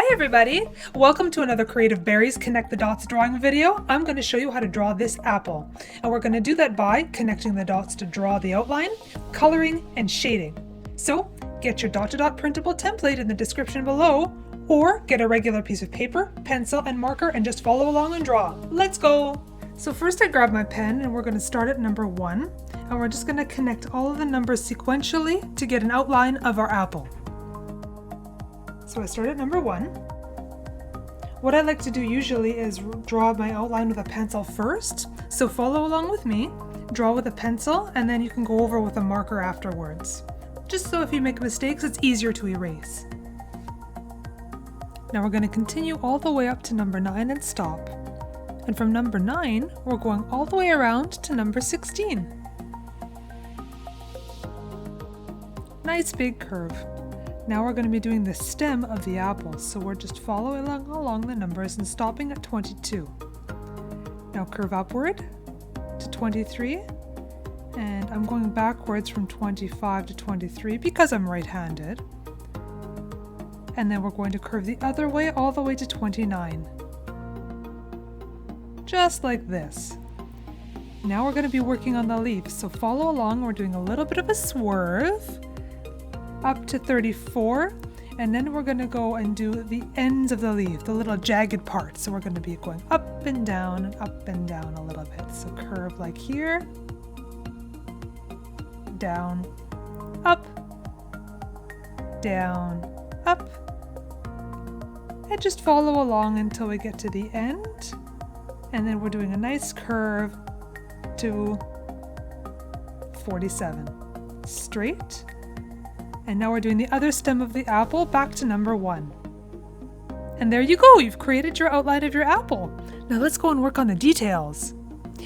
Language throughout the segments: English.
Hi everybody! Welcome to another Creative Berries Connect the Dots drawing video. I'm going to show you how to draw this apple. And we're going to do that by connecting the dots to draw the outline, coloring, and shading. So get your dot-to-dot printable template in the description below, or get a regular piece of paper, pencil, and marker and just follow along and draw. Let's go! So first I grab my pen and we're going to start at number 1. And we're just going to connect all of the numbers sequentially to get an outline of our apple. So I start at number 1. What I like to do usually is draw my outline with a pencil first. So follow along with me, draw with a pencil, and then you can go over with a marker afterwards. Just so if you make mistakes, it's easier to erase. Now we're going to continue all the way up to number 9 and stop. And from number 9, we're going all the way around to number 16. Nice big curve. Now we're going to be doing the stem of the apple, so we're just following along the numbers and stopping at 22. Now curve upward to 23, and I'm going backwards from 25 to 23 because I'm right-handed. And then we're going to curve the other way all the way to 29. Just like this. Now we're going to be working on the leaf, so follow along. We're doing a little bit of a swerve up to 34, and then we're going to go and do the ends of the leaf, the little jagged parts. So we're going to be going up and down a little bit. So curve like here, down, up, and just follow along until we get to the end. And then we're doing a nice curve to 47, straight. And now we're doing the other stem of the apple back to number 1. And there you go, you've created your outline of your apple. Now let's go and work on the details.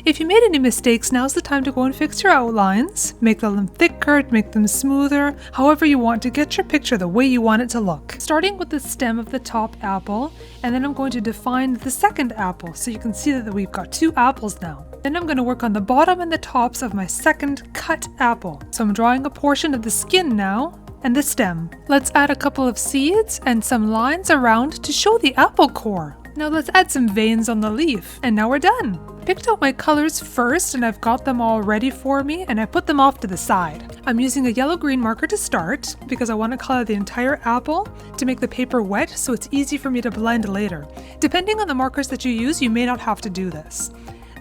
If you made any mistakes, now's the time to go and fix your outlines. Make them thicker, make them smoother, however you want to get your picture the way you want it to look. Starting with the stem of the top apple, and then I'm going to define the second apple so you can see that we've got 2 apples now. Then I'm going to work on the bottom and the tops of my second cut apple. So I'm drawing a portion of the skin now, and the stem. Let's add a couple of seeds and some lines around to show the apple core. Now let's add some veins on the leaf, and now we're done. Picked out my colors first, and I've got them all ready for me, and I put them off to the side. I'm using a yellow-green marker to start because I want to color the entire apple to make the paper wet so it's easy for me to blend later. Depending on the markers that you use, you may not have to do this.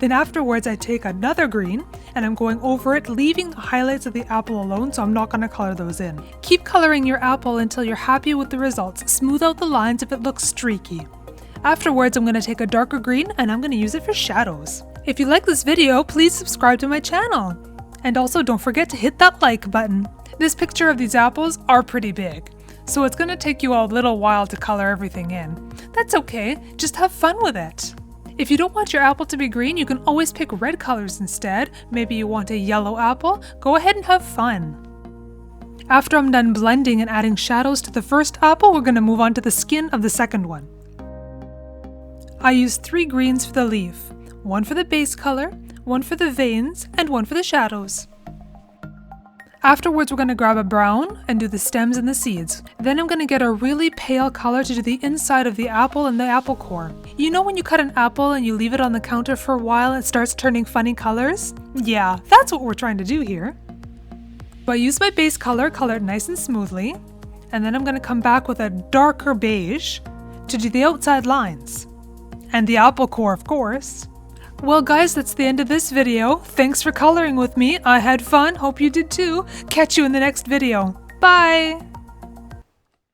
Then afterwards I take another green and I'm going over it, leaving the highlights of the apple alone, so I'm not going to color those in. Keep coloring your apple until you're happy with the results. Smooth out the lines if it looks streaky. Afterwards I'm going to take a darker green and I'm going to use it for shadows. If you like this video, please subscribe to my channel. And also don't forget to hit that like button. This picture of these apples are pretty big, so it's going to take you a little while to color everything in. That's okay, just have fun with it. If you don't want your apple to be green, you can always pick red colors instead. Maybe you want a yellow apple. Go ahead and have fun. After I'm done blending and adding shadows to the first apple, we're going to move on to the skin of the second one. I used 3 greens for the leaf, 1 for the base color, 1 for the veins, and 1 for the shadows. Afterwards, we're going to grab a brown and do the stems and the seeds. Then I'm going to get a really pale color to do the inside of the apple and the apple core. You know when you cut an apple and you leave it on the counter for a while, it starts turning funny colors? Yeah, that's what we're trying to do here. So I use my base color, color it nice and smoothly, and then I'm going to come back with a darker beige to do the outside lines. And the apple core, of course. Well guys, that's the end of this video. Thanks for coloring with me. I had fun, hope you did too. Catch you in the next video. Bye!